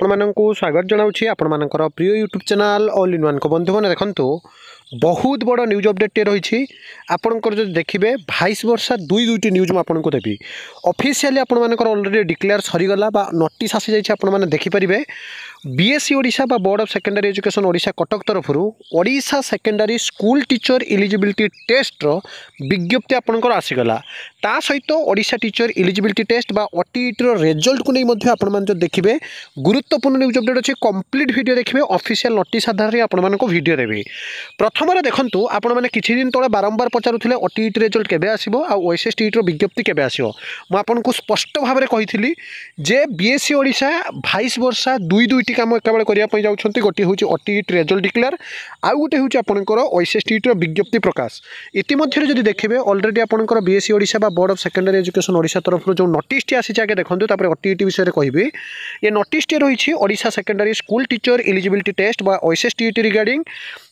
ଆପଣମାନଙ୍କୁ ସ୍ୱାଗତ ଜଣାଉଛି ଆପଣମାନଙ୍କର ପ୍ରିୟ YouTube channel All In One. ବନ୍ଧୁମାନେ ଦେଖନ୍ତୁ, ବହୁତ ବଡ଼ ନ୍ୟୁଜ୍ ଅପଡେଟ୍ଟିଏ ରହିଛି। ଆପଣଙ୍କର ଯଦି ଦେଖିବେ 22 ବର୍ଷ ଦୁଇଟି ନ୍ୟୁଜ୍ ମୁଁ ଆପଣଙ୍କୁ ଦେବି। ଅଫିସିଆଲି ଆପଣମାନଙ୍କର ଅଲରେଡ଼ି ଡିକ୍ଲେୟାର ସରିଗଲା ବା ନୋଟିସ୍ ଆସିଯାଇଛି। ଆପଣମାନେ ଦେଖିପାରିବେ बीएससी ओडिशा बा board of secondary education Odisha Cuttack तरफ Odisha secondary school teacher eligibility test रो विज्ञप्ति आपनकर आसीगला। ता सहित ओडिशा टीचर इलिजिबिलिटी टेस्ट बा ओटीईटी रो रिजल्ट को नहीं मध्य आपण मान जो देखिबे गुरुत्वपूर्ण न्यूज अपडेट अछि। कंप्लीट वीडियो देखिबे, ऑफिशियल नोटिस आधार रे आपण मानको वीडियो देबे। प्रथम रे देखंतु आपण माने किछि दिन तळे बारंबार पचारुथिले ओटीईटी रिजल्ट केबे आसीबो आ ओएसएसटीईटी रो विज्ञप्ति केबे आसीबो। मु आपनको स्पष्ट भाव रे कहिथिली जे बीएससी ओडिशा 22 वर्ष दुई काम एकाबेले करने जाऊँगी। गोटे हूँ ओटीईटी रिजल्ट डिक्लेयर, आउ गोटे हूँ आपंकर ओएसएसटीईटी विज्ञप्ति प्रकाश। इतिमध्य जब देखिए अलरेडी आपंकर बीएससी ओडिशा बा board of secondary education Odisha तरफ जो नोटिस टी आसी आगे देखो। तापर ओटीईटी विषय में कहबी ये नोटिस टी रही Odisha secondary school teacher eligibility test बा ओएसएसटीईटी रिगार्डिंग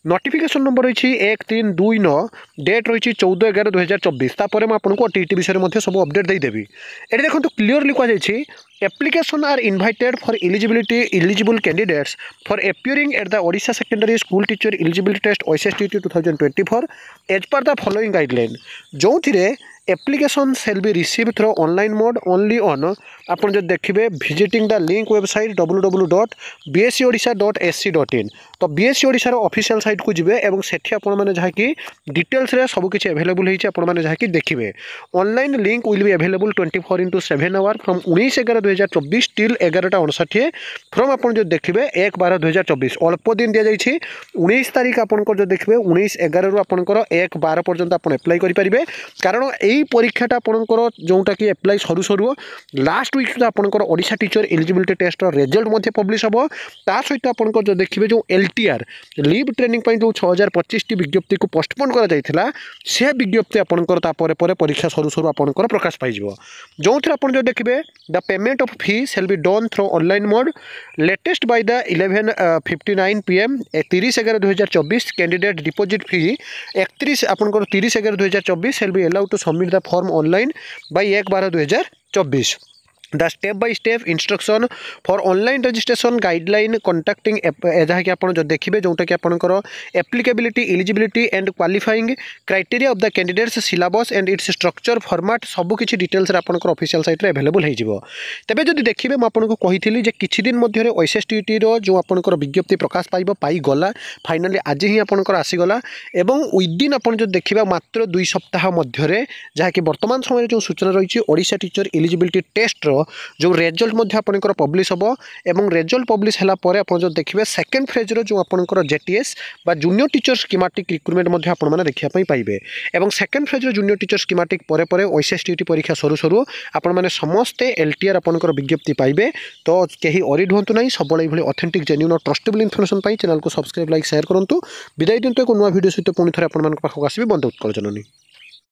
नोटिफिकेशन नंबर रही 1329, डेट रही 14/11/2024। तापर आपको ओटीईटी विषय में सब अपडेट देदेवी। ये देखो clearly कहुई application are invited for eligible candidates for appearing at the Odisha Secondary School Teacher Eligibility Test OSSTT 2024 as per the following guideline। जो थिरे application shall be received through online mode only on आपन जो देखिबे visiting the link website www.bscodisha.sc.in। तो BSc Odisha रो official site को जिबे एवं सेठी आपण माने जहा कि डिटेल्स रे सब किछि अवेलेबल हेछि। आपण माने जहा कि देखिबे online link will be available 24/7 hour from 19/11/2024 till 11:59 from आपण जो देखिबे 1/12/2024। अल्प दिन दिया जाइछि 19 तारिख आपनकर जो देखिबे 19/11 रु आपनकर 1/12 पर्यंत आपण अप्लाई करि परिबे। कारण एई परीक्षाटा आपनकर जोंटा कि अप्लाई सरू सरू लास्ट वीक सुधा आपनकर ओडिशा टीचर एलिजिबिलिटी टेस्ट रो रिजल्ट मध्ये पब्लिश हबो। ता सहित आपनकर जो देखिबे जो एलटीआर लीव ट्रेनिंग पई जो 6025 टी विज्ञप्ति को पोस्टपोन करा जायथिला से विज्ञप्ति आपनकर ता परे परीक्षा सरू सरू आपनकर प्रकाश पाइ जिवो। जोंथि आपण जो देखिबे the payment of fee shall be done through online mode latest by the 11:59 PM 30/11/2024। Candidate deposit fee 31 आपनकर 30/11/2024 shall be allowed to submit the form online by 1/12/2024। The step by step instruction for online registration guideline conducting जहाँ कि आप जो देखिए जोटा कि आपंकर applicability eligibility and qualifying criteria of the candidates syllabus and its structure format सबकि details आपंकर ऑफिशियल साइट रे अवेलेबल हो। तेज जब देखिए मुझे कही कि दिन मध्य ओएसएसटीईटी जो आपंकर विज्ञप्ति प्रकाश पाईगला फाइनाली आज ही आपंकर आसीगला एवं विदिन आप जो देखा मात्र 2 सप्ताह मध्य जहाँकि वर्तमान समय जो सूचना रही ओडिशा टीचर एलिजिबिलिटी टेस्ट जो रिजल्ट मध्य आपनकर पब्लिश हबो एवं रिजल्ट पब्लिश हला परे आपण जो देखिबे सेकंड फेज रो जो आपनकर जेटीएस बा जूनियर टीचर स्कीमेटिक रिक्रूटमेंट मध्य आपण माने देखिया पई पाइबे। एवं सेकंड फेज रो जूनियर टीचर स्कीमेटिक परे परे ओएसएसटीईटी परीक्षा सरू सरू आपण माने समस्त एलटीआर आपनकर विज्ञप्ति पाइबे। तो केही ओरिड होंतु नाही, सबले भली ऑथेंटिक जेन्युइन और ट्रस्टेबल इन्फॉर्मेशन पाई चैनल को सब्सक्राइब लाइक शेयर करंतु। विदाई दिंतु एक नुवा वीडियो सहित पुणी थरे आपण मान पाखक आसीबे। बंद उत्कल जननी।